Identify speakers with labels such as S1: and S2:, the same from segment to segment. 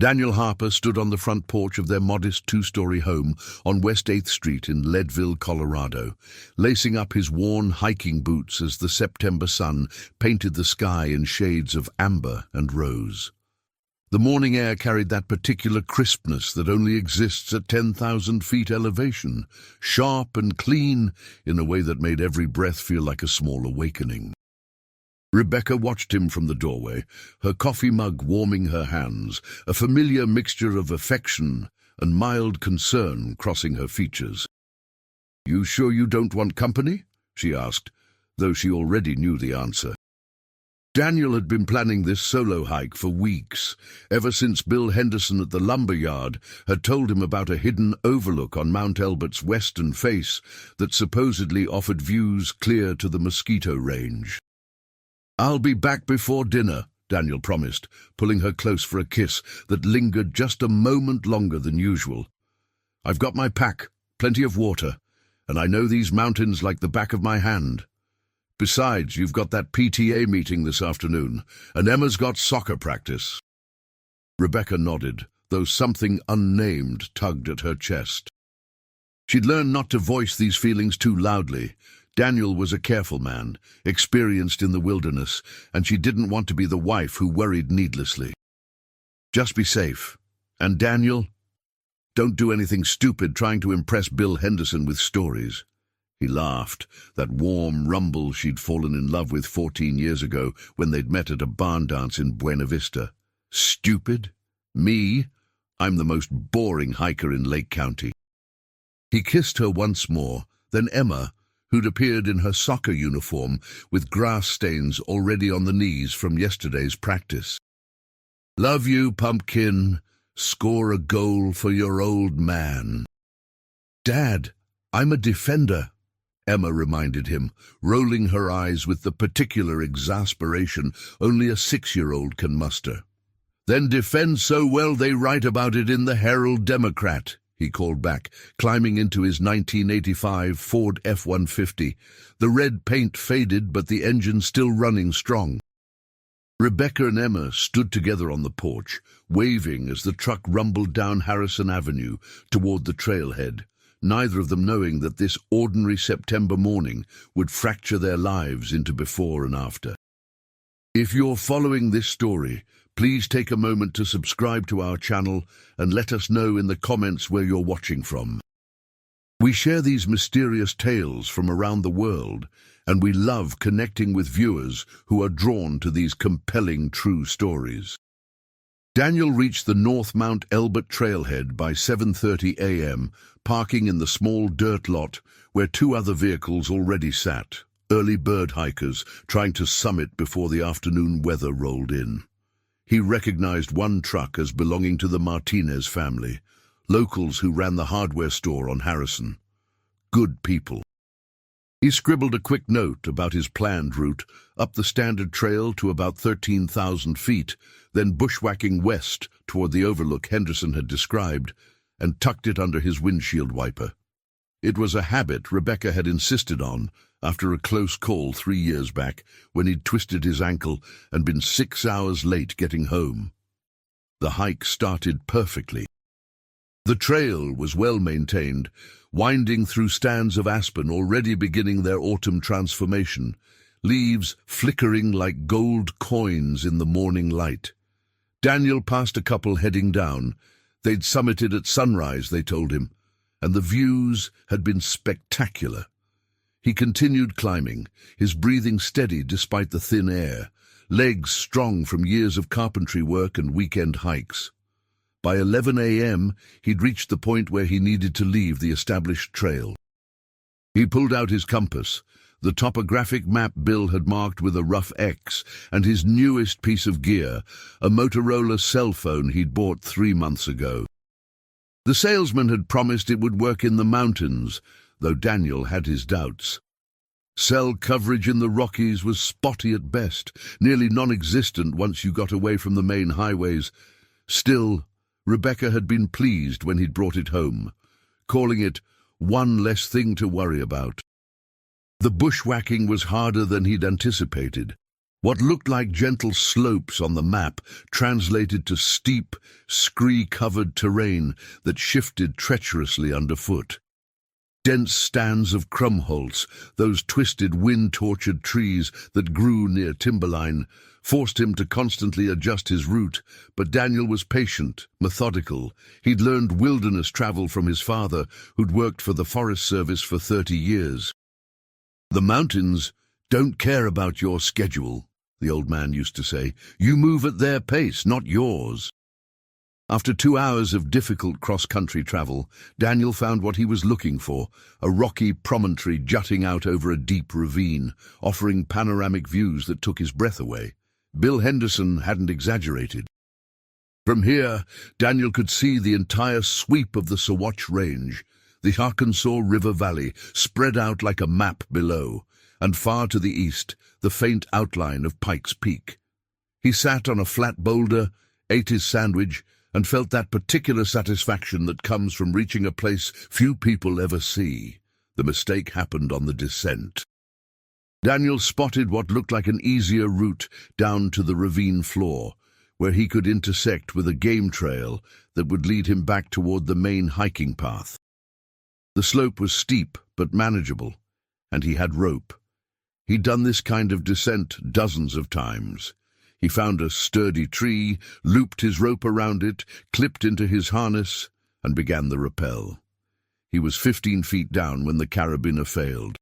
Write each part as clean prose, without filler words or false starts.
S1: Daniel Harper stood on the front porch of their modest two-story home on West 8th Street in Leadville, Colorado, lacing up his worn hiking boots as the September sun painted the sky in shades of amber and rose. The morning air carried that particular crispness that only exists at 10,000 feet elevation, sharp and clean in a way that made every breath feel like a small awakening. Rebecca watched him from the doorway, her coffee mug warming her hands, a familiar mixture of affection and mild concern crossing her features. "You sure you don't want company?" she asked, though she already knew the answer. Daniel had been planning this solo hike for weeks, ever since Bill Henderson at the lumber yard had told him about a hidden overlook on Mount Elbert's western face that supposedly offered views clear to the mosquito range. "I'll be back before dinner," Daniel promised, pulling her close for a kiss that lingered just a moment longer than usual. "I've got my pack, plenty of water, and I know these mountains like the back of my hand. Besides, you've got that PTA meeting this afternoon, and Emma's got soccer practice." Rebecca nodded, though something unnamed tugged at her chest. She'd learned not to voice these feelings too loudly. Daniel was a careful man, experienced in the wilderness, and she didn't want to be the wife who worried needlessly. "Just be safe. And Daniel, don't do anything stupid trying to impress Bill Henderson with stories." He laughed, that warm rumble she'd fallen in love with 14 years ago when they'd met at a barn dance in Buena Vista. "Stupid? Me? I'm the most boring hiker in Lake County." He kissed her once more, then Emma, who'd appeared in her soccer uniform with grass stains already on the knees from yesterday's practice. "Love you, pumpkin. Score a goal for your old man." "Dad, I'm a defender," Emma reminded him, rolling her eyes with the particular exasperation only a 6-year-old can muster. "Then defend so well they write about it in the Herald-Democrat," he called back, climbing into his 1985 Ford F-150. The red paint faded, but the engine still running strong. Rebecca and Emma stood together on the porch, waving as the truck rumbled down Harrison Avenue toward the trailhead, neither of them knowing that this ordinary September morning would fracture their lives into before and after. If you're following this story, please take a moment to subscribe to our channel and let us know in the comments where you're watching from. We share these mysterious tales from around the world, and we love connecting with viewers who are drawn to these compelling true stories. Daniel reached the North Mount Elbert trailhead by 7:30 a.m., parking in the small dirt lot where 2 other vehicles already sat, early bird hikers trying to summit before the afternoon weather rolled in. He recognized one truck as belonging to the Martinez family, locals who ran the hardware store on Harrison. Good people. He scribbled a quick note about his planned route up the standard trail to about 13,000 feet, then bushwhacking west toward the overlook Henderson had described, and tucked it under his windshield wiper. It was a habit Rebecca had insisted on after a close call 3 years back when he'd twisted his ankle and been 6 hours late getting home. The hike started perfectly. The trail was well maintained, winding through stands of aspen already beginning their autumn transformation, leaves flickering like gold coins in the morning light. Daniel passed a couple heading down. They'd summited at sunrise, they told him, and the views had been spectacular. He continued climbing, his breathing steady despite the thin air, legs strong from years of carpentry work and weekend hikes. By 11 a.m., he'd reached the point where he needed to leave the established trail. He pulled out his compass, the topographic map Bill had marked with a rough X, and his newest piece of gear, a Motorola cell phone he'd bought 3 months ago. The salesman had promised it would work in the mountains, though Daniel had his doubts. Cell coverage in the Rockies was spotty at best, nearly non-existent once you got away from the main highways. Still, Rebecca had been pleased when he'd brought it home, calling it one less thing to worry about. The bushwhacking was harder than he'd anticipated. What looked like gentle slopes on the map translated to steep, scree-covered terrain that shifted treacherously underfoot. Dense stands of crumholz, those twisted, wind-tortured trees that grew near timberline, forced him to constantly adjust his route, but Daniel was patient, methodical. He'd learned wilderness travel from his father, who'd worked for the Forest Service for 30 years. "The mountains don't care about your schedule," the old man used to say. "You move at their pace, not yours." After 2 hours of difficult cross-country travel, Daniel found what he was looking for, a rocky promontory jutting out over a deep ravine, offering panoramic views that took his breath away. Bill Henderson hadn't exaggerated. From here, Daniel could see the entire sweep of the Sawatch Range, the Arkansas River Valley spread out like a map below, and far to the east, the faint outline of Pikes Peak. He sat on a flat boulder, ate his sandwich, and felt that particular satisfaction that comes from reaching a place few people ever see. The mistake happened on the descent. Daniel spotted what looked like an easier route down to the ravine floor, where he could intersect with a game trail that would lead him back toward the main hiking path. The slope was steep but manageable, and he had rope. He'd done this kind of descent dozens of times. He found a sturdy tree, looped his rope around it, clipped into his harness, and began the rappel. He was 15 feet down when the carabiner failed.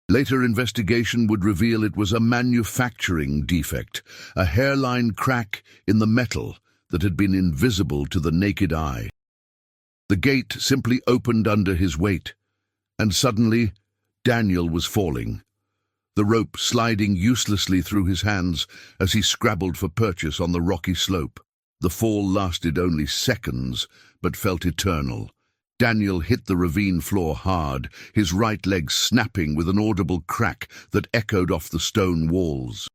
S1: Later investigation would reveal it was a manufacturing defect, a hairline crack in the metal that had been invisible to the naked eye. The gate simply opened under his weight, and suddenly Daniel was falling, the rope sliding uselessly through his hands as he scrabbled for purchase on the rocky slope. The fall lasted only seconds, but felt eternal. Daniel hit the ravine floor hard, his right leg snapping with an audible crack that echoed off the stone walls.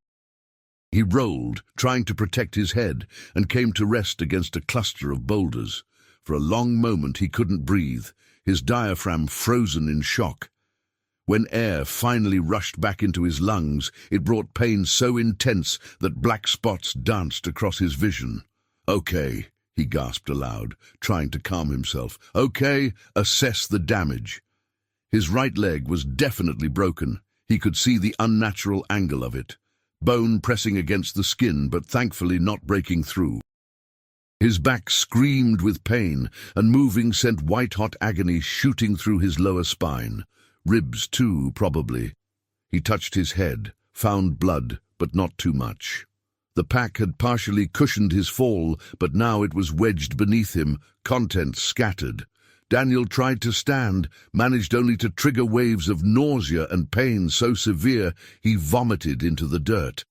S1: He rolled, trying to protect his head, and came to rest against a cluster of boulders. For a long moment he couldn't breathe, his diaphragm frozen in shock. When air finally rushed back into his lungs, it brought pain so intense that black spots danced across his vision. "Okay," he gasped aloud, trying to calm himself. "Okay, assess the damage." His right leg was definitely broken. He could see the unnatural angle of it. Bone pressing against the skin, but thankfully not breaking through. His back screamed with pain, and moving sent white-hot agony shooting through his lower spine. Ribs, too, probably. He touched his head, found blood, but not too much. The pack had partially cushioned his fall, but now it was wedged beneath him, contents scattered. Daniel tried to stand, managed only to trigger waves of nausea and pain so severe he vomited into the dirt.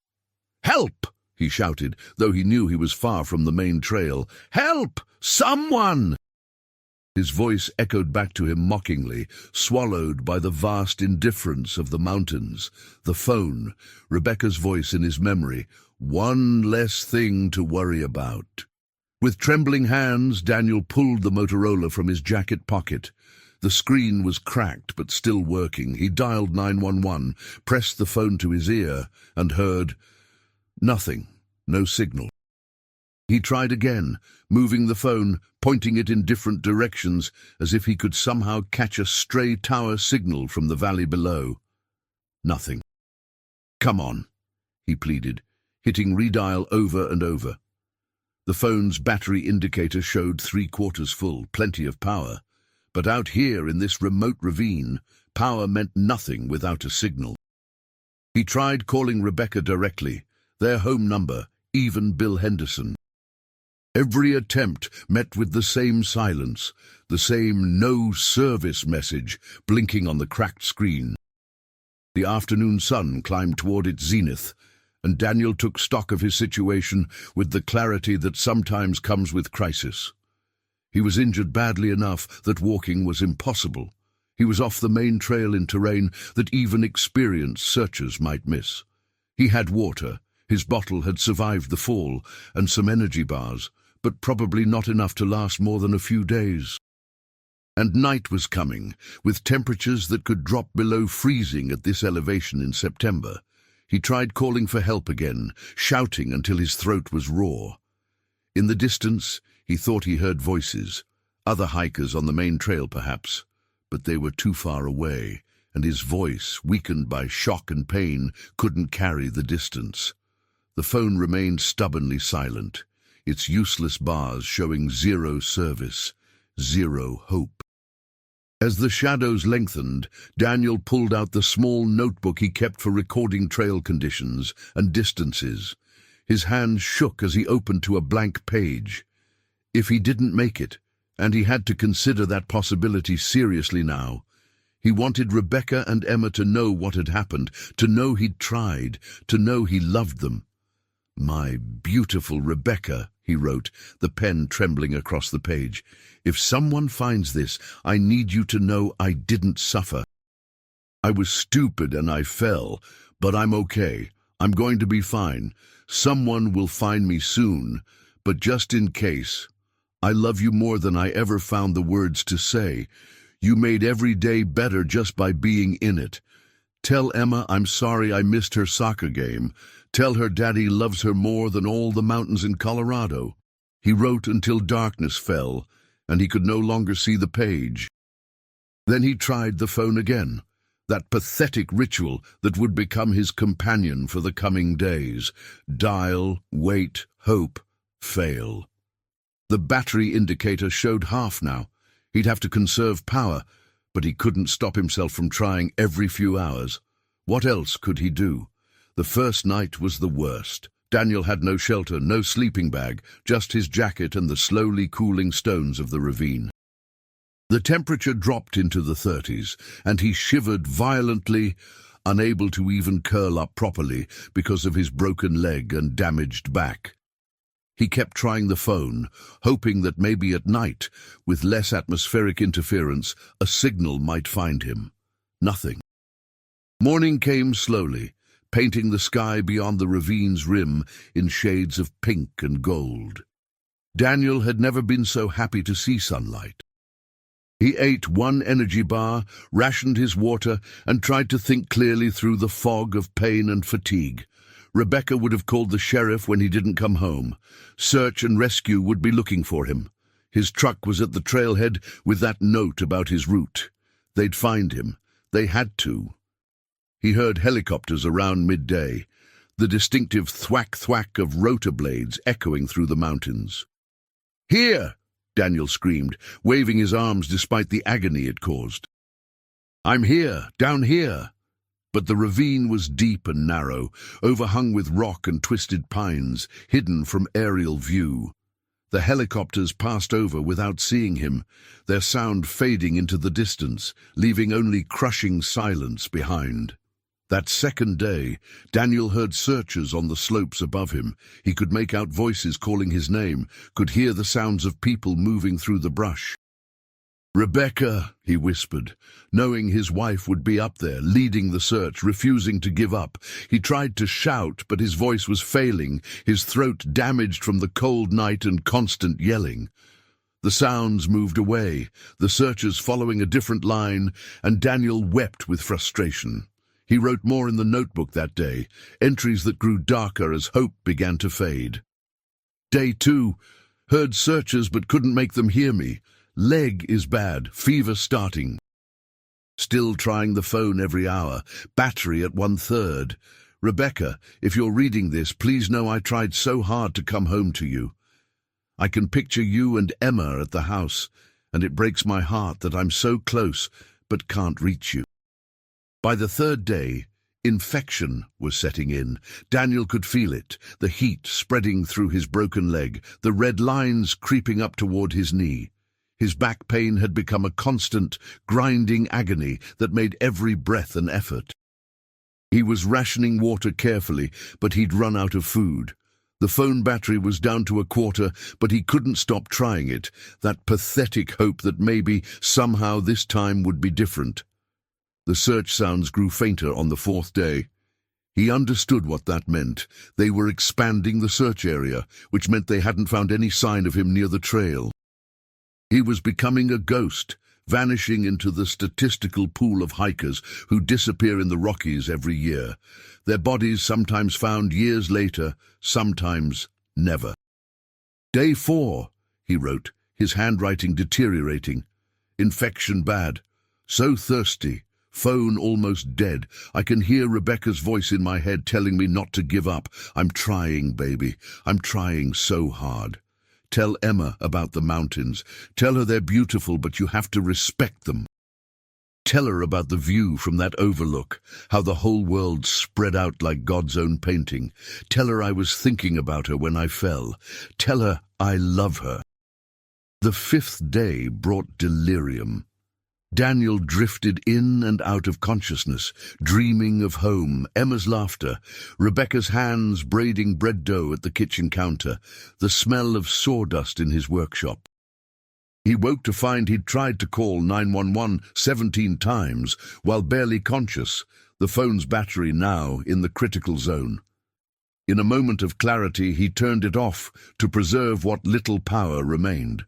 S1: "Help!" he shouted, though he knew he was far from the main trail. "Help! Someone!" His voice echoed back to him mockingly, swallowed by the vast indifference of the mountains. The phone, Rebecca's voice in his memory, one less thing to worry about. With trembling hands, Daniel pulled the Motorola from his jacket pocket. The screen was cracked but still working. He dialed 911, pressed the phone to his ear, and heard nothing, no signal. He tried again, moving the phone, pointing it in different directions, as if he could somehow catch a stray tower signal from the valley below. Nothing. "Come on," he pleaded, hitting redial over and over. The phone's battery indicator showed 3/4 full, plenty of power. But out here in this remote ravine, power meant nothing without a signal. He tried calling Rebecca directly, their home number, even Bill Henderson. Every attempt met with the same silence, the same no-service message blinking on the cracked screen. The afternoon sun climbed toward its zenith, and Daniel took stock of his situation with the clarity that sometimes comes with crisis. He was injured badly enough that walking was impossible. He was off the main trail in terrain that even experienced searchers might miss. He had water, his bottle had survived the fall, and some energy bars, but probably not enough to last more than a few days. And night was coming, with temperatures that could drop below freezing at this elevation in September. He tried calling for help again, shouting until his throat was raw. In the distance, he thought he heard voices, other hikers on the main trail perhaps, but they were too far away, and his voice, weakened by shock and pain, couldn't carry the distance. The phone remained stubbornly silent, its useless bars showing zero service, zero hope. As the shadows lengthened, Daniel pulled out the small notebook he kept for recording trail conditions and distances. His hands shook as he opened to a blank page. If he didn't make it, and he had to consider that possibility seriously now, he wanted Rebecca and Emma to know what had happened, to know he'd tried, to know he loved them. "My beautiful Rebecca," he wrote, the pen trembling across the page. "If someone finds this, I need you to know I didn't suffer. I was stupid and I fell, but I'm okay. I'm going to be fine. Someone will find me soon, but just in case, I love you more than I ever found the words to say. You made every day better just by being in it. Tell Emma I'm sorry I missed her soccer game. Tell her Daddy loves her more than all the mountains in Colorado." He wrote until darkness fell, and he could no longer see the page. Then he tried the phone again, that pathetic ritual that would become his companion for the coming days. Dial, wait, hope, fail. The battery indicator showed half now. He'd have to conserve power, but he couldn't stop himself from trying every few hours. What else could he do? The first night was the worst. Daniel had no shelter, no sleeping bag, just his jacket and the slowly cooling stones of the ravine. The temperature dropped into the 30s, and he shivered violently, unable to even curl up properly because of his broken leg and damaged back. He kept trying the phone, hoping that maybe at night, with less atmospheric interference, a signal might find him. Nothing. Morning came slowly, painting the sky beyond the ravine's rim in shades of pink and gold. Daniel had never been so happy to see sunlight. He ate one energy bar, rationed his water, and tried to think clearly through the fog of pain and fatigue. Rebecca would have called the sheriff when he didn't come home. Search and rescue would be looking for him. His truck was at the trailhead with that note about his route. They'd find him. They had to. He heard helicopters around midday, the distinctive thwack-thwack of rotor blades echoing through the mountains. "Here!" Daniel screamed, waving his arms despite the agony it caused. "I'm here, down here." But the ravine was deep and narrow, overhung with rock and twisted pines, hidden from aerial view. The helicopters passed over without seeing him, their sound fading into the distance, leaving only crushing silence behind. That second day, Daniel heard searchers on the slopes above him. He could make out voices calling his name, could hear the sounds of people moving through the brush. "Rebecca," he whispered, knowing his wife would be up there, leading the search, refusing to give up. He tried to shout, but his voice was failing, his throat damaged from the cold night and constant yelling. The sounds moved away, the searchers following a different line, and Daniel wept with frustration. He wrote more in the notebook that day, entries that grew darker as hope began to fade. Day 2, heard searchers but couldn't make them hear me. Leg is bad, fever starting. Still trying the phone every hour, battery at 1/3. "Rebecca, if you're reading this, please know I tried so hard to come home to you. I can picture you and Emma at the house, and it breaks my heart that I'm so close but can't reach you." By the 3rd day, infection was setting in. Daniel could feel it, the heat spreading through his broken leg, the red lines creeping up toward his knee. His back pain had become a constant, grinding agony that made every breath an effort. He was rationing water carefully, but he'd run out of food. The phone battery was down to 1/4, but he couldn't stop trying it, that pathetic hope that maybe, somehow, this time would be different. The search sounds grew fainter on the 4th day. He understood what that meant. They were expanding the search area, which meant they hadn't found any sign of him near the trail. He was becoming a ghost, vanishing into the statistical pool of hikers who disappear in the Rockies every year, their bodies sometimes found years later, sometimes never. "Day 4, he wrote, his handwriting deteriorating. "Infection bad. So thirsty. Phone almost dead. I can hear Rebecca's voice in my head telling me not to give up. I'm trying, baby. I'm trying so hard. Tell Emma about the mountains. Tell her they're beautiful, but you have to respect them. Tell her about the view from that overlook, how the whole world spread out like God's own painting. Tell her I was thinking about her when I fell. Tell her I love her." The 5th day brought delirium. Daniel drifted in and out of consciousness, dreaming of home, Emma's laughter, Rebecca's hands braiding bread dough at the kitchen counter, the smell of sawdust in his workshop. He woke to find he'd tried to call 911 17 times while barely conscious, the phone's battery now in the critical zone. In a moment of clarity, he turned it off to preserve what little power remained.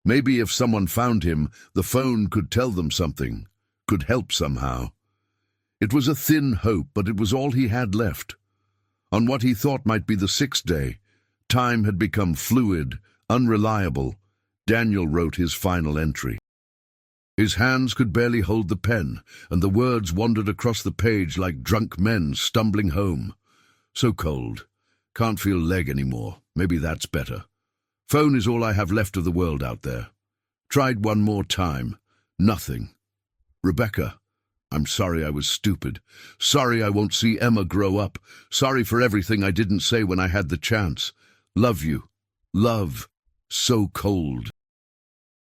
S1: Maybe if someone found him, the phone could tell them something, could help somehow. It was a thin hope, but it was all he had left. On what he thought might be the 6th day, time had become fluid, unreliable. Daniel wrote his final entry. His hands could barely hold the pen, and the words wandered across the page like drunk men stumbling home. "So cold. Can't feel leg anymore. Maybe that's better. Phone is all I have left of the world out there. Tried one more time. Nothing. Rebecca, I'm sorry I was stupid. Sorry I won't see Emma grow up. Sorry for everything I didn't say when I had the chance. Love you. Love. So cold."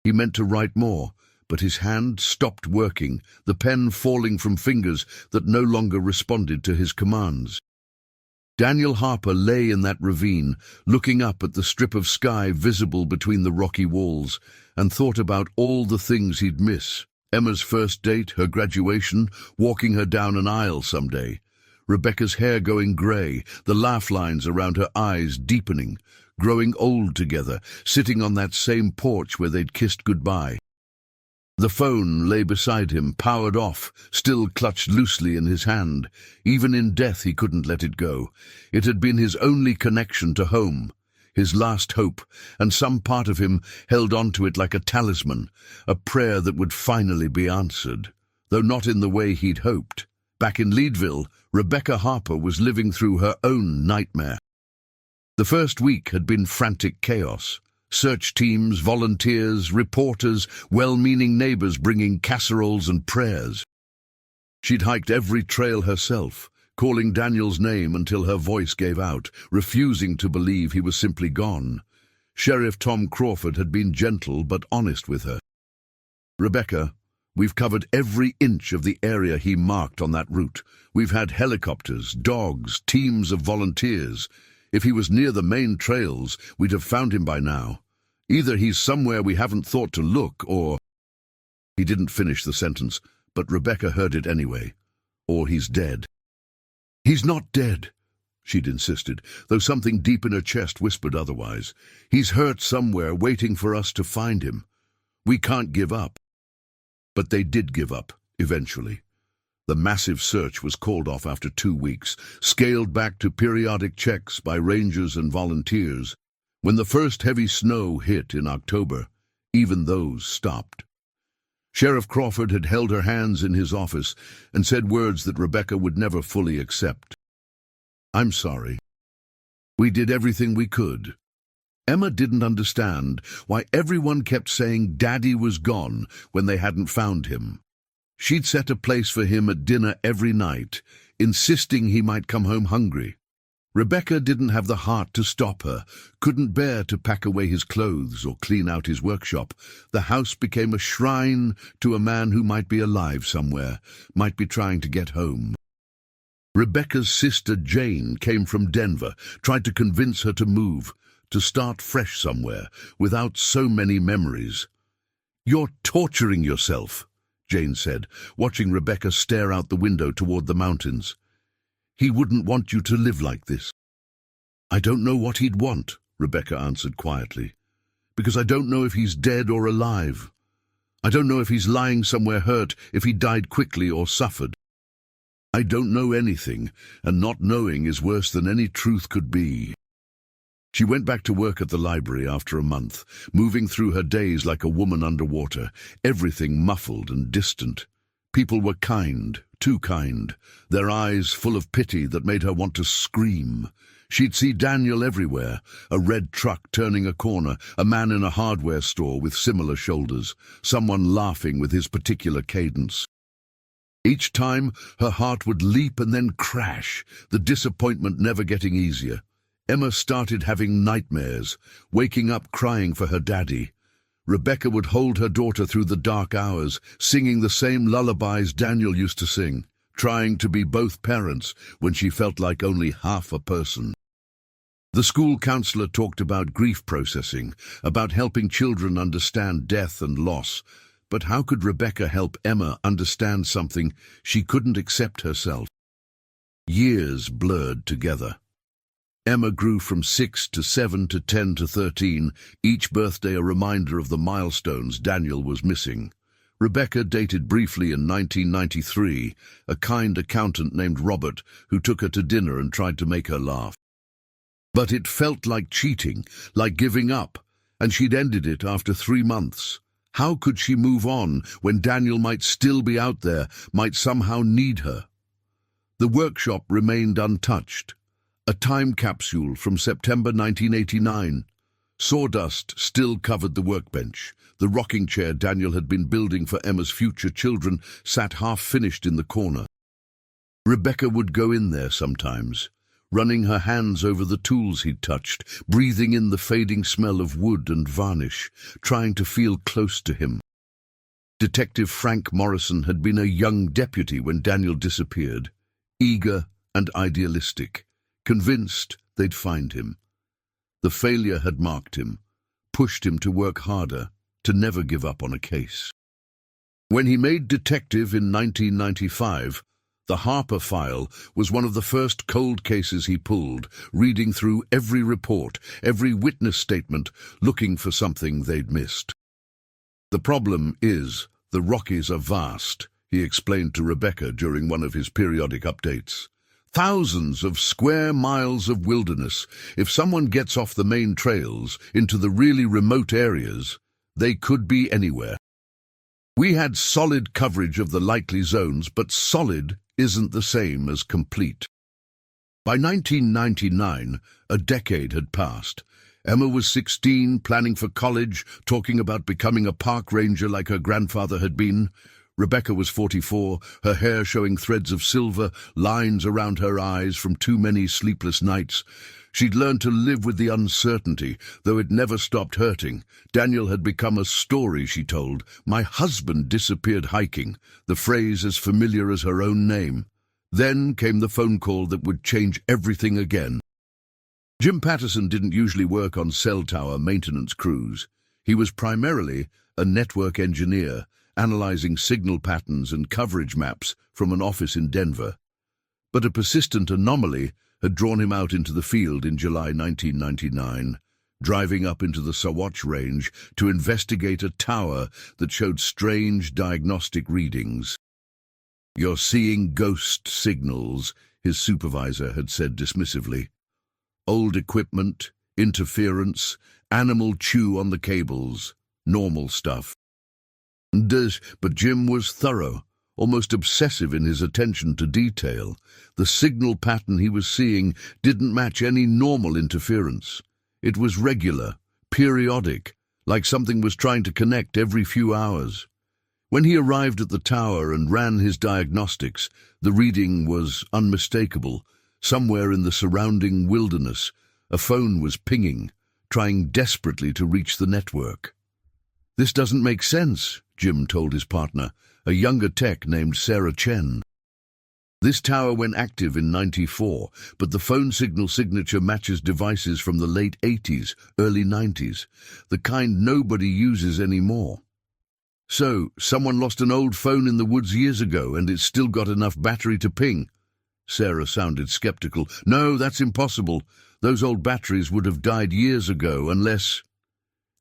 S1: He meant to write more, but his hand stopped working, the pen falling from fingers that no longer responded to his commands. Daniel Harper lay in that ravine, looking up at the strip of sky visible between the rocky walls, and thought about all the things he'd miss. Emma's first date, her graduation, walking her down an aisle someday. Rebecca's hair going grey, the laugh lines around her eyes deepening, growing old together, sitting on that same porch where they'd kissed goodbye. The phone lay beside him, powered off, still clutched loosely in his hand. Even in death he couldn't let it go. It had been his only connection to home, his last hope, and some part of him held on to it like a talisman, a prayer that would finally be answered, though not in the way he'd hoped. Back in Leadville, Rebecca Harper was living through her own nightmare. The first week had been frantic chaos. Search teams, volunteers, reporters, well-meaning neighbors bringing casseroles and prayers. She'd hiked every trail herself, calling Daniel's name until her voice gave out, refusing to believe he was simply gone. Sheriff Tom Crawford had been gentle but honest with her. "Rebecca, we've covered every inch of the area he marked on that route. We've had helicopters, dogs, teams of volunteers. If he was near the main trails, we'd have found him by now. Either he's somewhere we haven't thought to look, or—" He didn't finish the sentence, but Rebecca heard it anyway. "Or he's dead." "He's not dead," she'd insisted, though something deep in her chest whispered otherwise. "He's hurt somewhere, waiting for us to find him. We can't give up." But they did give up, eventually. The massive search was called off after 2 weeks, scaled back to periodic checks by rangers and volunteers. When the first heavy snow hit in October, even those stopped. Sheriff Crawford had held her hands in his office and said words that Rebecca would never fully accept. "I'm sorry. We did everything we could." Emma didn't understand why everyone kept saying Daddy was gone when they hadn't found him. She'd set a place for him at dinner every night, insisting he might come home hungry. Rebecca didn't have the heart to stop her, couldn't bear to pack away his clothes or clean out his workshop. The house became a shrine to a man who might be alive somewhere, might be trying to get home. Rebecca's sister Jane came from Denver, tried to convince her to move, to start fresh somewhere, without so many memories. "You're torturing yourself," Jane said, watching Rebecca stare out the window toward the mountains. "He wouldn't want you to live like this." "I don't know what he'd want," Rebecca answered quietly, "because I don't know if he's dead or alive. I don't know if he's lying somewhere hurt, if he died quickly or suffered. I don't know anything, and not knowing is worse than any truth could be. She went back to work at the library after a month, moving through her days like a woman underwater, everything muffled and distant. People were kind, too kind, their eyes full of pity that made her want to scream. She'd see Daniel everywhere, a red truck turning a corner, a man in a hardware store with similar shoulders, someone laughing with his particular cadence. Each time, her heart would leap and then crash, the disappointment never getting easier. Emma started having nightmares, waking up crying for her daddy. Rebecca would hold her daughter through the dark hours, singing the same lullabies Daniel used to sing, trying to be both parents when she felt like only half a person. The school counselor talked about grief processing, about helping children understand death and loss, but how could Rebecca help Emma understand something she couldn't accept herself? Years blurred together. Emma grew from 6 to 7 to 10 to 13, each birthday a reminder of the milestones Daniel was missing. Rebecca dated briefly in 1993, a kind accountant named Robert who took her to dinner and tried to make her laugh. But it felt like cheating, like giving up, and she'd ended it after 3 months. How could she move on when Daniel might still be out there, might somehow need her? The workshop remained untouched. A time capsule from September 1989. Sawdust still covered the workbench. The rocking chair Daniel had been building for Emma's future children sat half-finished in the corner. Rebecca would go in there sometimes, running her hands over the tools he'd touched, breathing in the fading smell of wood and varnish, trying to feel close to him. Detective Frank Morrison had been a young deputy when Daniel disappeared, eager and idealistic, convinced they'd find him. The failure had marked him, pushed him to work harder, to never give up on a case. When he made detective in 1995, the Harper file was one of the first cold cases he pulled, reading through every report, every witness statement, looking for something they'd missed. The problem is, the Rockies are vast, he explained to Rebecca during one of his periodic updates. Thousands of square miles of wilderness. If someone gets off the main trails into the really remote areas, they could be anywhere. We had solid coverage of the likely zones, but solid isn't the same as complete. By 1999, a decade had passed. Emma was 16, planning for college, talking about becoming a park ranger like her grandfather had been. Rebecca was 44, her hair showing threads of silver, lines around her eyes from too many sleepless nights. She'd learned to live with the uncertainty, though it never stopped hurting. Daniel had become a story, she told. My husband disappeared hiking, the phrase as familiar as her own name. Then came the phone call that would change everything again. Jim Patterson didn't usually work on cell tower maintenance crews. He was primarily a network engineer, analyzing signal patterns and coverage maps from an office in Denver. But a persistent anomaly had drawn him out into the field in July 1999, driving up into the Sawatch Range to investigate a tower that showed strange diagnostic readings. "You're seeing ghost signals," his supervisor had said dismissively. "Old equipment, interference, animal chew on the cables, normal stuff." But Jim was thorough, almost obsessive in his attention to detail. The signal pattern he was seeing didn't match any normal interference. It was regular, periodic, like something was trying to connect every few hours. When he arrived at the tower and ran his diagnostics, the reading was unmistakable. Somewhere in the surrounding wilderness, a phone was pinging, trying desperately to reach the network. "This doesn't make sense," Jim told his partner, a younger tech named Sarah Chen. "This tower went active in '94, but the phone signal signature matches devices from the late '80s, early '90s, the kind nobody uses anymore." "So, someone lost an old phone in the woods years ago and it's still got enough battery to ping?" Sarah sounded skeptical. "No, that's impossible. Those old batteries would have died years ago unless—"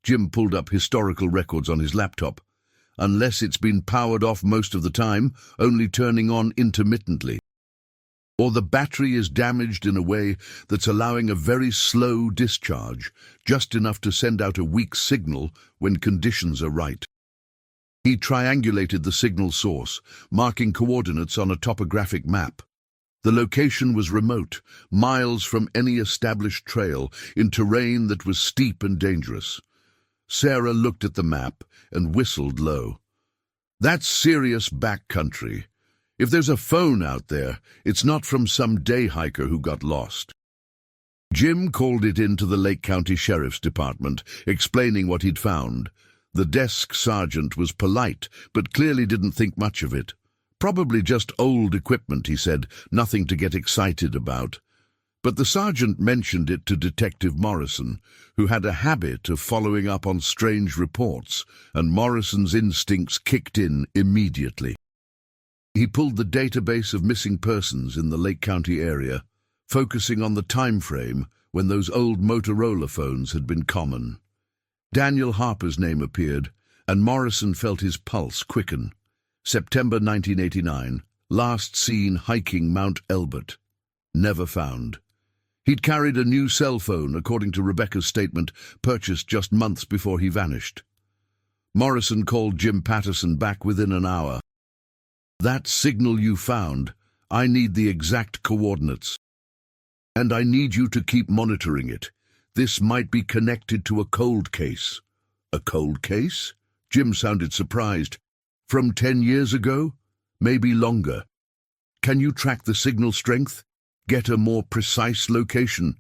S1: Jim pulled up historical records on his laptop. unless it's been powered off most of the time, only turning on intermittently. Or the battery is damaged in a way that's allowing a very slow discharge, just enough to send out a weak signal when conditions are right. He triangulated the signal source, marking coordinates on a topographic map. The location was remote, miles from any established trail, in terrain that was steep and dangerous. Sarah looked at the map and whistled low. That's serious backcountry. If there's a phone out there, it's not from some day hiker who got lost. Jim called it into the Lake County Sheriff's Department, explaining what he'd found. The desk sergeant was polite, but clearly didn't think much of it. Probably just old equipment, he said, nothing to get excited about. But the sergeant mentioned it to Detective Morrison, who had a habit of following up on strange reports, and Morrison's instincts kicked in immediately. He pulled the database of missing persons in the Lake County area, focusing on the time frame when those old Motorola phones had been common. Daniel Harper's name appeared, and Morrison felt his pulse quicken. September 1989, last seen hiking Mount Elbert. Never found. He'd carried a new cell phone, according to Rebecca's statement, purchased just months before he vanished. Morrison called Jim Patterson back within an hour. That signal you found, I need the exact coordinates. And I need you to keep monitoring it. This might be connected to a cold case. A cold case? Jim sounded surprised. From 10 years ago? Maybe longer. Can you track the signal strength? Get a more precise location?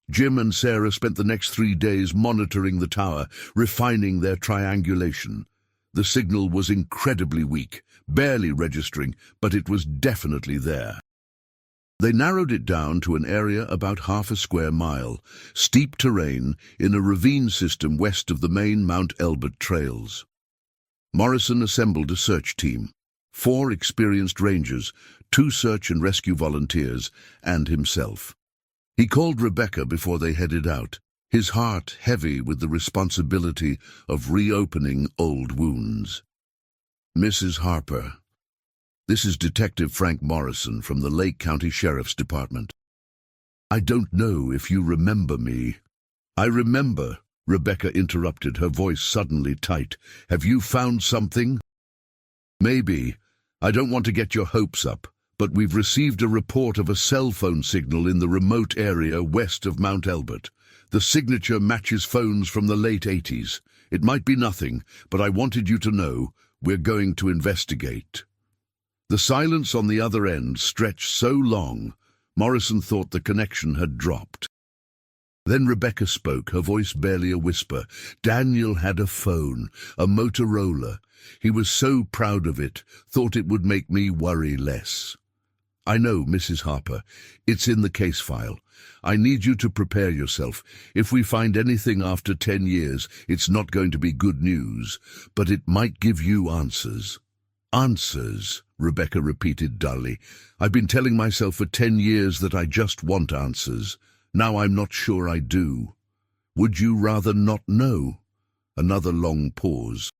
S1: Jim and Sarah spent the next 3 days monitoring the tower, refining their triangulation. The signal was incredibly weak, barely registering, but it was definitely there. They narrowed it down to an area about half a square mile, steep terrain in a ravine system west of the main Mount Elbert trails. Morrison assembled a search team, 4 experienced rangers, 2 search and rescue volunteers, and himself. He called Rebecca before they headed out, his heart heavy with the responsibility of reopening old wounds. Mrs. Harper, this is Detective Frank Morrison from the Lake County Sheriff's Department. I don't know if you remember me. I remember, Rebecca interrupted, her voice suddenly tight. Have you found something? Maybe. I don't want to get your hopes up, but we've received a report of a cell phone signal in the remote area west of Mount Elbert. The signature matches phones from the late 80s. It might be nothing, but I wanted you to know we're going to investigate. The silence on the other end stretched so long, Morrison thought the connection had dropped. Then Rebecca spoke, her voice barely a whisper. Daniel had a phone, a Motorola. He was so proud of it, thought it would make me worry less. I know, Mrs. Harper. It's in the case file. I need you to prepare yourself. If we find anything after 10 years, it's not going to be good news, but it might give you answers. Answers, Rebecca repeated dully. I've been telling myself for 10 years that I just want answers. Now I'm not sure I do. Would you rather not know? Another long pause.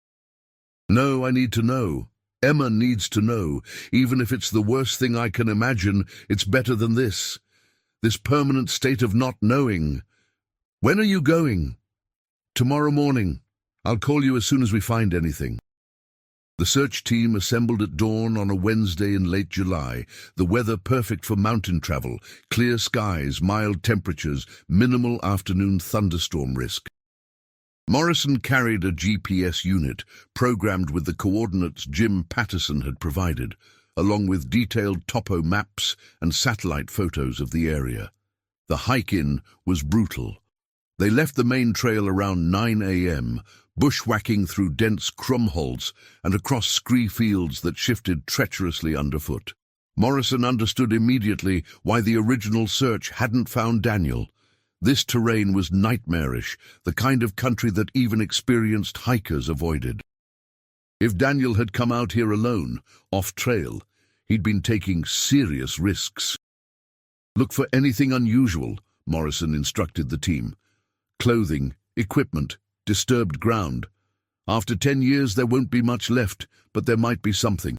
S1: No, I need to know. Emma needs to know. Even if it's the worst thing I can imagine, it's better than this. This permanent state of not knowing. When are you going? Tomorrow morning. I'll call you as soon as we find anything. The search team assembled at dawn on a Wednesday in late July, the weather perfect for mountain travel, clear skies, mild temperatures, minimal afternoon thunderstorm risk. Morrison carried a GPS unit, programmed with the coordinates Jim Patterson had provided, along with detailed topo maps and satellite photos of the area. The hike-in was brutal. They left the main trail around 9 a.m., bushwhacking through dense crumholds and across scree fields that shifted treacherously underfoot. Morrison understood immediately why the original search hadn't found Daniel. This terrain was nightmarish, the kind of country that even experienced hikers avoided. If Daniel had come out here alone, off-trail, he'd been taking serious risks. Look for anything unusual, Morrison instructed the team. Clothing, equipment, disturbed ground. After 10 years, there won't be much left, but there might be something.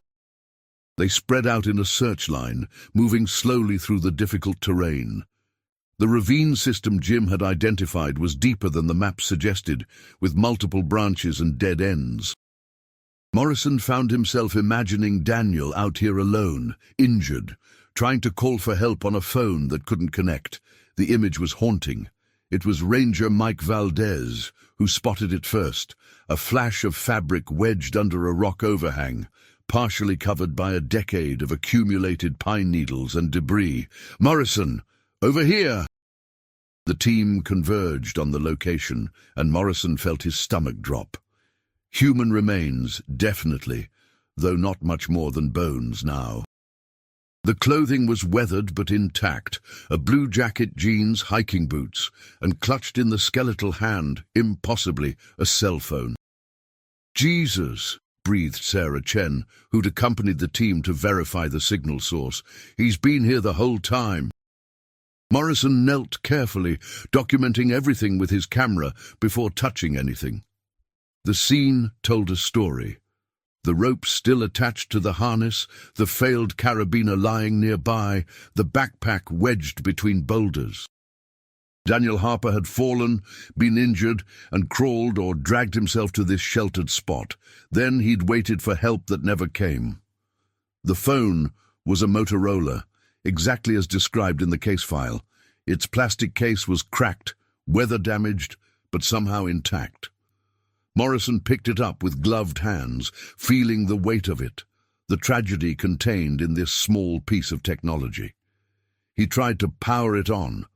S1: They spread out in a search line, moving slowly through the difficult terrain. The ravine system Jim had identified was deeper than the map suggested, with multiple branches and dead ends. Morrison found himself imagining Daniel out here alone, injured, trying to call for help on a phone that couldn't connect. The image was haunting. It was Ranger Mike Valdez who spotted it first, a flash of fabric wedged under a rock overhang, partially covered by a decade of accumulated pine needles and debris. "Morrison, over here!" The team converged on the location, and Morrison felt his stomach drop. Human remains, definitely, though not much more than bones now. The clothing was weathered but intact, a blue jacket, jeans, hiking boots, and clutched in the skeletal hand, impossibly, a cell phone. "Jesus," breathed Sarah Chen, who'd accompanied the team to verify the signal source. "He's been here the whole time." Morrison knelt carefully, documenting everything with his camera before touching anything. The scene told a story. The rope still attached to the harness, the failed carabiner lying nearby, the backpack wedged between boulders. Daniel Harper had fallen, been injured, and crawled or dragged himself to this sheltered spot. Then he'd waited for help that never came. The phone was a Motorola, exactly as described in the case file. Its plastic case was cracked, weather-damaged, but somehow intact. Morrison picked it up with gloved hands, feeling the weight of it, the tragedy contained in this small piece of technology. He tried to power it on,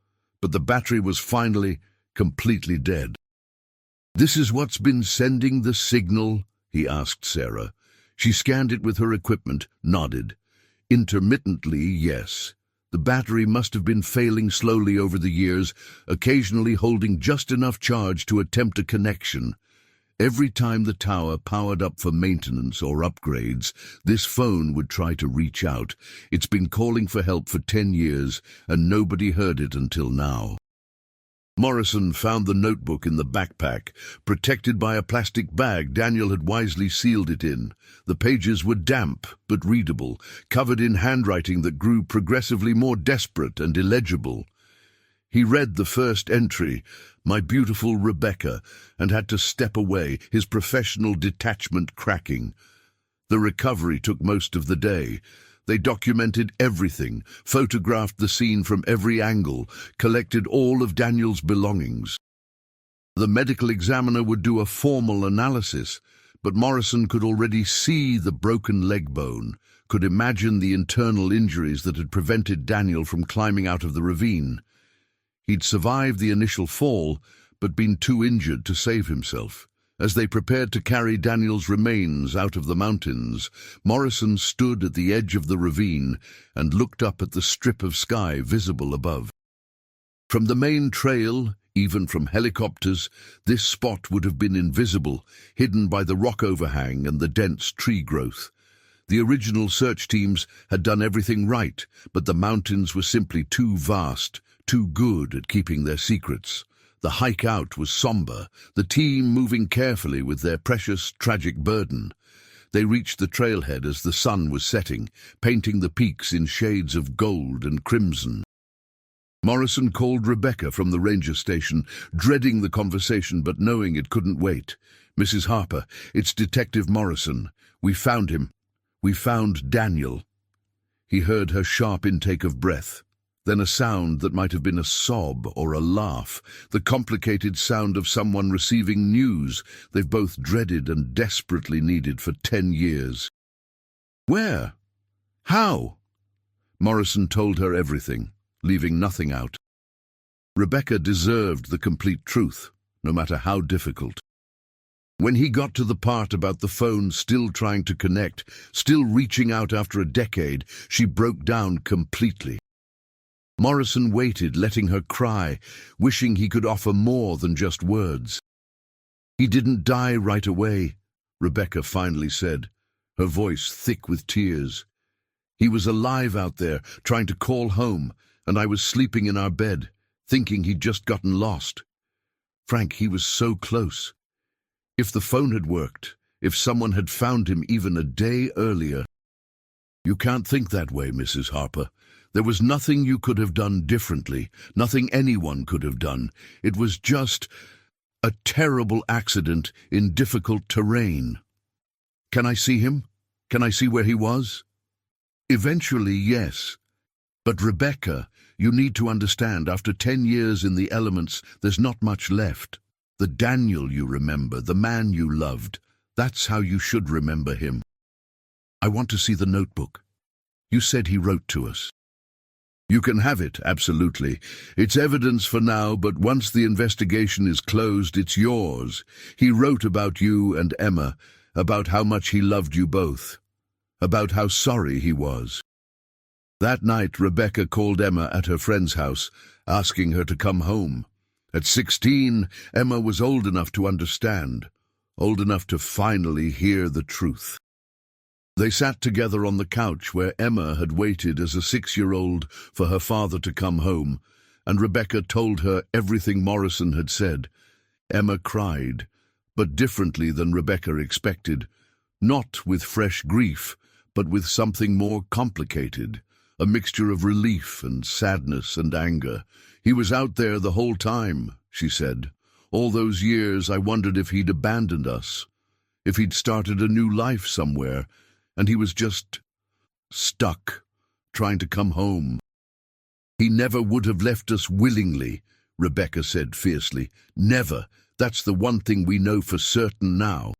S1: but the battery was finally completely dead. "This is what's been sending the signal?" he asked Sarah. She scanned it with her equipment, nodded. Intermittently, yes. The battery must have been failing slowly over the years, occasionally holding just enough charge to attempt a connection. Every time the tower powered up for maintenance or upgrades, this phone would try to reach out. It's been calling for help for 10 years, and nobody heard it until now. Morrison found the notebook in the backpack, protected by a plastic bag Daniel had wisely sealed it in. The pages were damp but readable, covered in handwriting that grew progressively more desperate and illegible. He read the first entry, "My beautiful Rebecca," and had to step away, his professional detachment cracking. The recovery took most of the day. They documented everything, photographed the scene from every angle, collected all of Daniel's belongings. The medical examiner would do a formal analysis, but Morrison could already see the broken leg bone, could imagine the internal injuries that had prevented Daniel from climbing out of the ravine. He'd survived the initial fall, but been too injured to save himself. As they prepared to carry Daniel's remains out of the mountains, Morrison stood at the edge of the ravine and looked up at the strip of sky visible above. From the main trail, even from helicopters, this spot would have been invisible, hidden by the rock overhang and the dense tree growth. The original search teams had done everything right, but the mountains were simply too vast, too good at keeping their secrets. The hike out was somber, the team moving carefully with their precious, tragic burden. They reached the trailhead as the sun was setting, painting the peaks in shades of gold and crimson. Morrison called Rebecca from the ranger station, dreading the conversation but knowing it couldn't wait. "Mrs. Harper, it's Detective Morrison. We found him. We found Daniel." He heard her sharp intake of breath. Then a sound that might have been a sob or a laugh, the complicated sound of someone receiving news they've both dreaded and desperately needed for 10 years. "Where? How?" Morrison told her everything, leaving nothing out. Rebecca deserved the complete truth, no matter how difficult. When he got to the part about the phone still trying to connect, still reaching out after a decade, she broke down completely. Morrison waited, letting her cry, wishing he could offer more than just words. "He didn't die right away," Rebecca finally said, her voice thick with tears. "He was alive out there, trying to call home, and I was sleeping in our bed, thinking he'd just gotten lost. Frank, he was so close. If the phone had worked, if someone had found him even a day earlier. You can't think that way, Mrs. Harper. There was nothing you could have done differently, nothing anyone could have done. It was just a terrible accident in difficult terrain. Can I see him? Can I see where he was? Eventually, yes. But Rebecca, you need to understand, after 10 years in the elements, there's not much left. The Daniel you remember, the man you loved, that's how you should remember him. I want to see the notebook. You said he wrote to us. You can have it, absolutely. It's evidence for now, but once the investigation is closed, it's yours. He wrote about you and Emma, about how much he loved you both, about how sorry he was. That night, Rebecca called Emma at her friend's house, asking her to come home. At 16, Emma was old enough to understand, old enough to finally hear the truth. They sat together on the couch where Emma had waited as a 6-year-old for her father to come home, and Rebecca told her everything Morrison had said. Emma cried, but differently than Rebecca expected, not with fresh grief, but with something more complicated, a mixture of relief and sadness and anger. He was out there the whole time, she said. All those years I wondered if he'd abandoned us, if he'd started a new life somewhere, and he was just stuck, trying to come home. He never would have left us willingly, Rebecca said fiercely. Never. That's the one thing we know for certain now.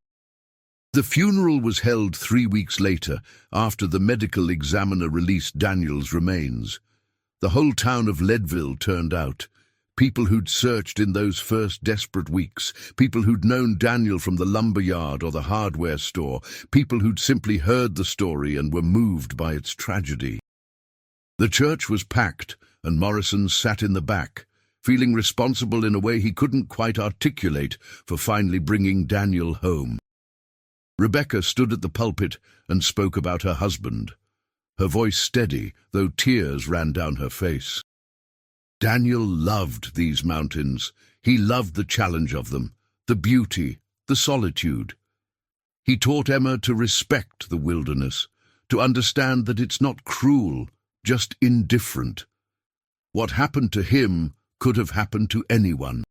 S1: The funeral was held 3 weeks later, after the medical examiner released Daniel's remains. The whole town of Leadville turned out. People who'd searched in those first desperate weeks, people who'd known Daniel from the lumber yard or the hardware store, people who'd simply heard the story and were moved by its tragedy. The church was packed, and Morrison sat in the back, feeling responsible in a way he couldn't quite articulate for finally bringing Daniel home. Rebecca stood at the pulpit and spoke about her husband, her voice steady, though tears ran down her face. Daniel loved these mountains. He loved the challenge of them, the beauty, the solitude. He taught Emma to respect the wilderness, to understand that it's not cruel, just indifferent. What happened to him could have happened to anyone.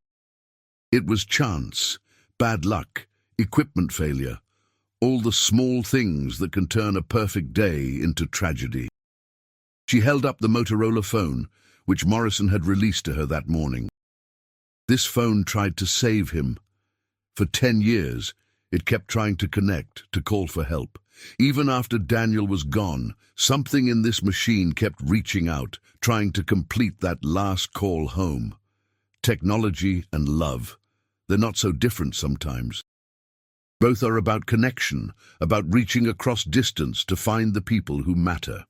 S1: It was chance, bad luck, equipment failure, all the small things that can turn a perfect day into tragedy. She held up the Motorola phone, which Morrison had released to her that morning. This phone tried to save him. For 10 years, it kept trying to connect, to call for help. Even after Daniel was gone, something in this machine kept reaching out, trying to complete that last call home. Technology and love, they're not so different sometimes. Both are about connection, about reaching across distance to find the people who matter.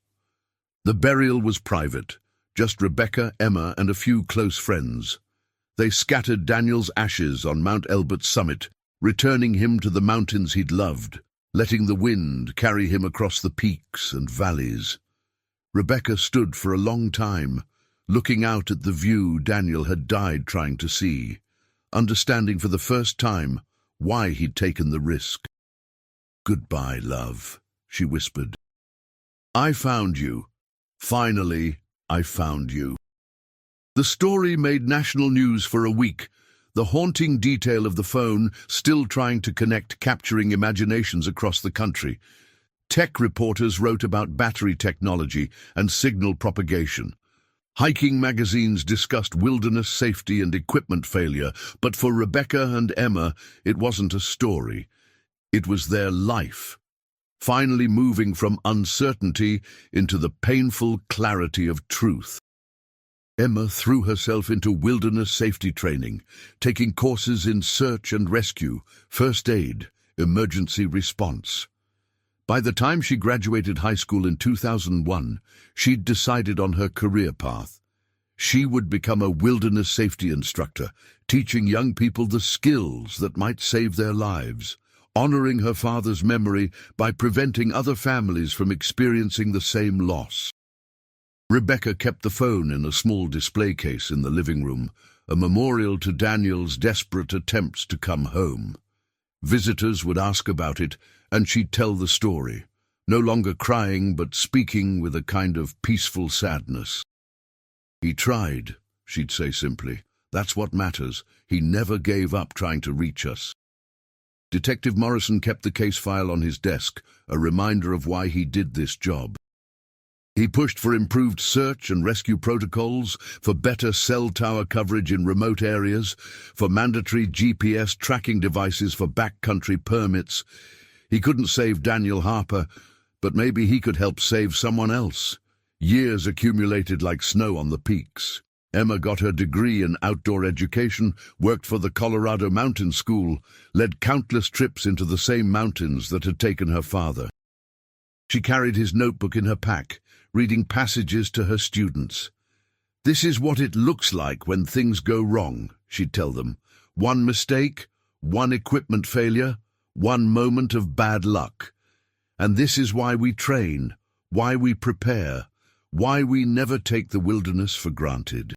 S1: The burial was private. Just Rebecca, Emma, and a few close friends. They scattered Daniel's ashes on Mount Elbert's summit, returning him to the mountains he'd loved, letting the wind carry him across the peaks and valleys. Rebecca stood for a long time, looking out at the view Daniel had died trying to see, understanding for the first time why he'd taken the risk. "Goodbye, love," she whispered. "I found you. Finally, I found you." The story made national news for a week, the haunting detail of the phone still trying to connect, capturing imaginations across the country. Tech reporters wrote about battery technology and signal propagation. Hiking magazines discussed wilderness safety and equipment failure, but for Rebecca and Emma, it wasn't a story. It was their life, finally moving from uncertainty into the painful clarity of truth. Emma threw herself into wilderness safety training, taking courses in search and rescue, first aid, emergency response. By the time she graduated high school in 2001, she'd decided on her career path. She would become a wilderness safety instructor, teaching young people the skills that might save their lives, honoring her father's memory by preventing other families from experiencing the same loss. Rebecca kept the phone in a small display case in the living room, a memorial to Daniel's desperate attempts to come home. Visitors would ask about it, and she'd tell the story, no longer crying but speaking with a kind of peaceful sadness. "He tried," she'd say simply. "That's what matters. He never gave up trying to reach us." Detective Morrison kept the case file on his desk, a reminder of why he did this job. He pushed for improved search and rescue protocols, for better cell tower coverage in remote areas, for mandatory GPS tracking devices for backcountry permits. He couldn't save Daniel Harper, but maybe he could help save someone else. Years accumulated like snow on the peaks. Emma got her degree in outdoor education, worked for the Colorado Mountain School, led countless trips into the same mountains that had taken her father. She carried his notebook in her pack, reading passages to her students. "This is what it looks like when things go wrong," she'd tell them. "One mistake, one equipment failure, one moment of bad luck. And this is why we train, why we prepare, why we never take the wilderness for granted."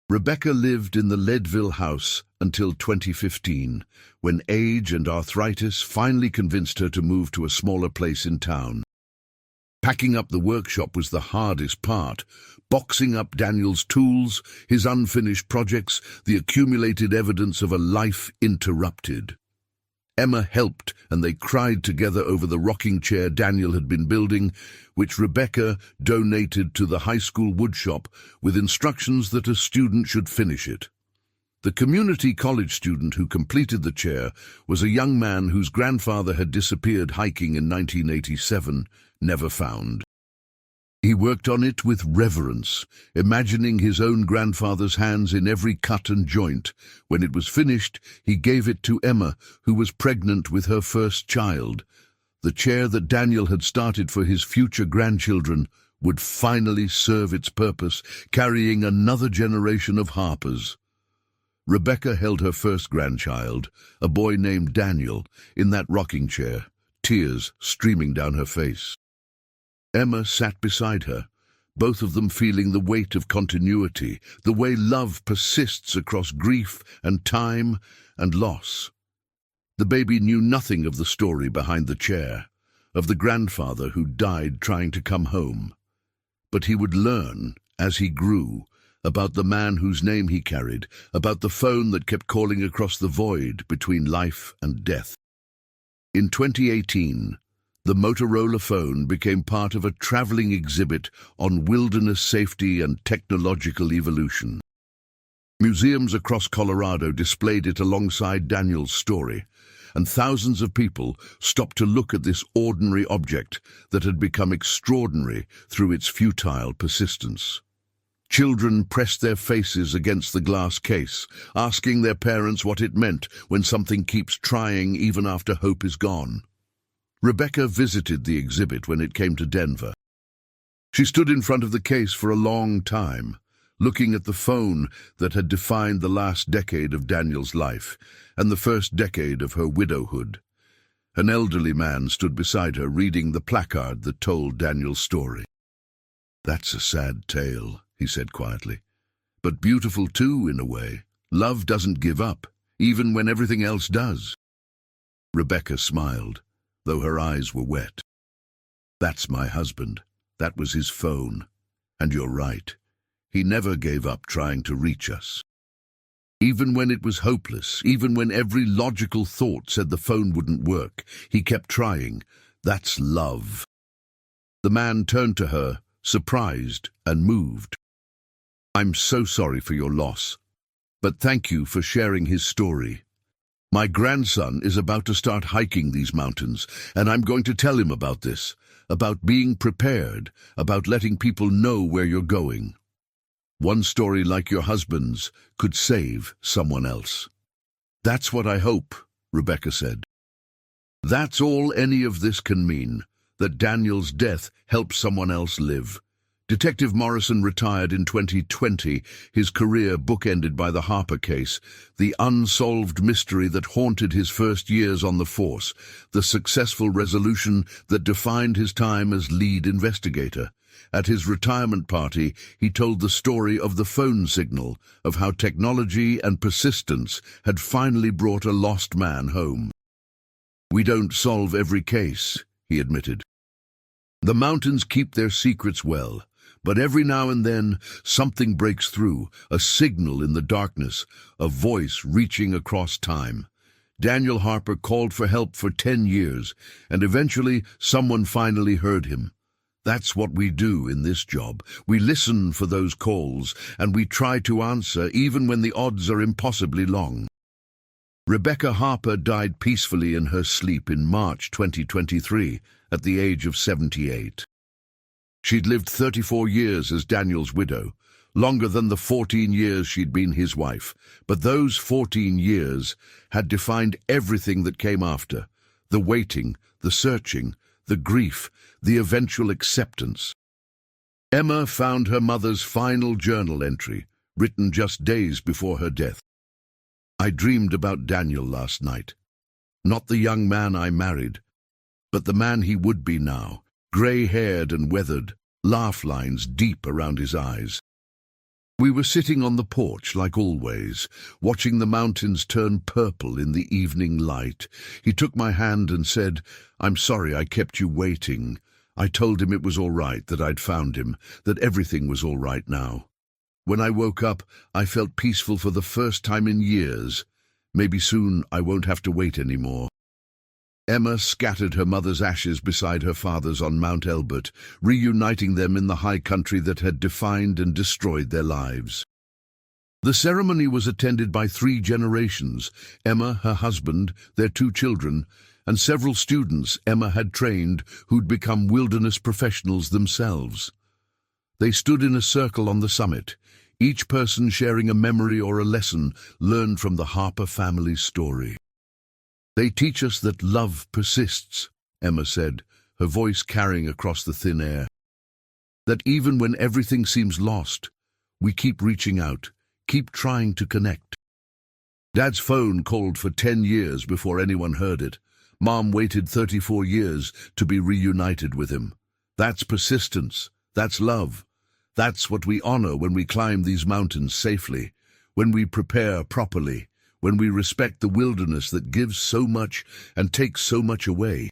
S1: Rebecca lived in the Leadville house until 2015, when age and arthritis finally convinced her to move to a smaller place in town. Packing up the workshop was the hardest part. Boxing up Daniel's tools, his unfinished projects, the accumulated evidence of a life interrupted. Emma helped, and they cried together over the rocking chair Daniel had been building, which Rebecca donated to the high school woodshop with instructions that a student should finish it. The community college student who completed the chair was a young man whose grandfather had disappeared hiking in 1987, never found. He worked on it with reverence, imagining his own grandfather's hands in every cut and joint. When it was finished, he gave it to Emma, who was pregnant with her first child. The chair that Daniel had started for his future grandchildren would finally serve its purpose, carrying another generation of Harpers. Rebecca held her first grandchild, a boy named Daniel, in that rocking chair, tears streaming down her face. Emma sat beside her, both of them feeling the weight of continuity, the way love persists across grief and time and loss. The baby knew nothing of the story behind the chair, of the grandfather who died trying to come home. But he would learn, as he grew, about the man whose name he carried, about the phone that kept calling across the void between life and death. In 2018, the Motorola phone became part of a traveling exhibit on wilderness safety and technological evolution. Museums across Colorado displayed it alongside Daniel's story, and thousands of people stopped to look at this ordinary object that had become extraordinary through its futile persistence. Children pressed their faces against the glass case, asking their parents what it meant when something keeps trying even after hope is gone. Rebecca visited the exhibit when it came to Denver. She stood in front of the case for a long time, looking at the phone that had defined the last decade of Daniel's life and the first decade of her widowhood. An elderly man stood beside her, reading the placard that told Daniel's story. "That's a sad tale," he said quietly, "but beautiful too, in a way. Love doesn't give up, even when everything else does." Rebecca smiled, though her eyes were wet. "That's my husband. That was his phone. And you're right. He never gave up trying to reach us. Even when it was hopeless, even when every logical thought said the phone wouldn't work, he kept trying. That's love." The man turned to her, surprised and moved. "I'm so sorry for your loss, but thank you for sharing his story. My grandson is about to start hiking these mountains, and I'm going to tell him about this, about being prepared, about letting people know where you're going. One story like your husband's could save someone else." "That's what I hope," Rebecca said. "That's all any of this can mean, that Daniel's death helped someone else live." Detective Morrison retired in 2020, his career bookended by the Harper case, the unsolved mystery that haunted his first years on the force, the successful resolution that defined his time as lead investigator. At his retirement party, he told the story of the phone signal, of how technology and persistence had finally brought a lost man home. "We don't solve every case," he admitted. "The mountains keep their secrets well, but every now and then something breaks through, a signal in the darkness, a voice reaching across time." Daniel Harper called for help for 10 years, and eventually someone finally heard him. That's what we do in this job. We listen for those calls, and we try to answer even when the odds are impossibly long. Rebecca Harper died peacefully in her sleep in March 2023 at the age of 78. She'd lived 34 years as Daniel's widow, longer than the 14 years she'd been his wife. But those 14 years had defined everything that came after: the waiting, the searching, the grief, the eventual acceptance. Emma found her mother's final journal entry, written just days before her death. "I dreamed about Daniel last night. Not the young man I married, but the man he would be now, grey-haired and weathered, laugh lines deep around his eyes. We were sitting on the porch, like always, watching the mountains turn purple in the evening light. He took my hand and said, 'I'm sorry I kept you waiting.' I told him it was all right, that I'd found him, that everything was all right now. When I woke up, I felt peaceful for the first time in years. Maybe soon I won't have to wait anymore." Emma scattered her mother's ashes beside her father's on Mount Elbert, reuniting them in the high country that had defined and destroyed their lives. The ceremony was attended by 3 generations: Emma, her husband, their 2 children, and several students Emma had trained who'd become wilderness professionals themselves. They stood in a circle on the summit, each person sharing a memory or a lesson learned from the Harper family's story. "They teach us that love persists," Emma said, her voice carrying across the thin air. "That even when everything seems lost, we keep reaching out, keep trying to connect." Dad's phone called for 10 years before anyone heard it. Mom waited 34 years to be reunited with him. That's persistence. That's love. That's what we honor when we climb these mountains safely, when we prepare properly, when we respect the wilderness that gives so much and takes so much away.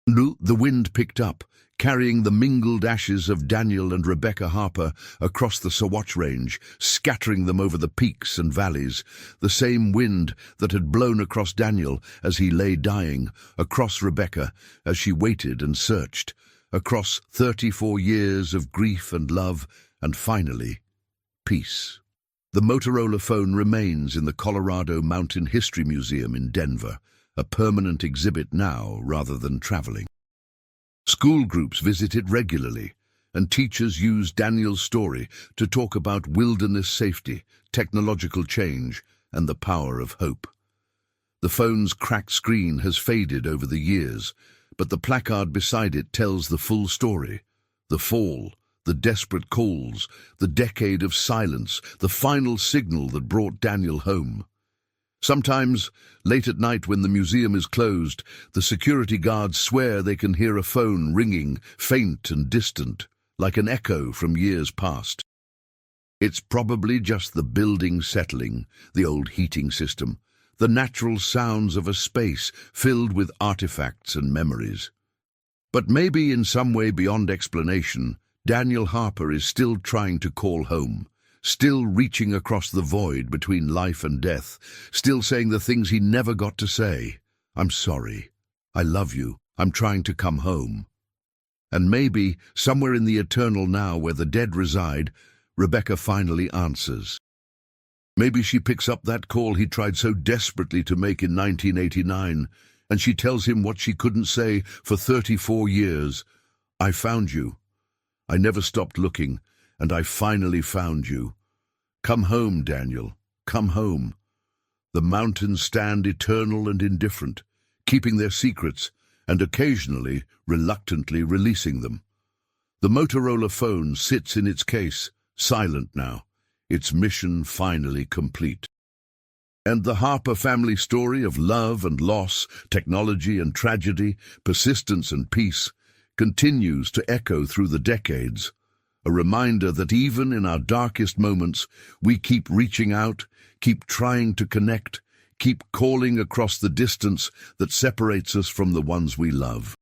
S1: The wind picked up, carrying the mingled ashes of Daniel and Rebecca Harper across the Sawatch Range, scattering them over the peaks and valleys. The same wind that had blown across Daniel as he lay dying, across Rebecca as she waited and searched, across 34 years of grief and love, and finally, peace. The Motorola phone remains in the Colorado Mountain History Museum in Denver, a permanent exhibit now rather than traveling. School groups visit it regularly, and teachers use Daniel's story to talk about wilderness safety, technological change, and the power of hope. The phone's cracked screen has faded over the years, but the placard beside it tells the full story: the fall, the desperate calls, the decade of silence, the final signal that brought Daniel home. Sometimes, late at night when the museum is closed, the security guards swear they can hear a phone ringing, faint and distant, like an echo from years past. It's probably just the building settling, the old heating system, the natural sounds of a space filled with artifacts and memories. But maybe in some way beyond explanation, Daniel Harper is still trying to call home, still reaching across the void between life and death, still saying the things he never got to say. "I'm sorry. I love you. I'm trying to come home." And maybe, somewhere in the eternal now where the dead reside, Rebecca finally answers. Maybe she picks up that call he tried so desperately to make in 1989, and she tells him what she couldn't say for 34 years. "I found you. I never stopped looking, and I finally found you. Come home, Daniel. Come home." The mountains stand eternal and indifferent, keeping their secrets and occasionally, reluctantly releasing them. The Motorola phone sits in its case, silent now, its mission finally complete. And the Harper family story of love and loss, technology and tragedy, persistence and peace continues to echo through the decades, a reminder that even in our darkest moments, we keep reaching out, keep trying to connect, keep calling across the distance that separates us from the ones we love.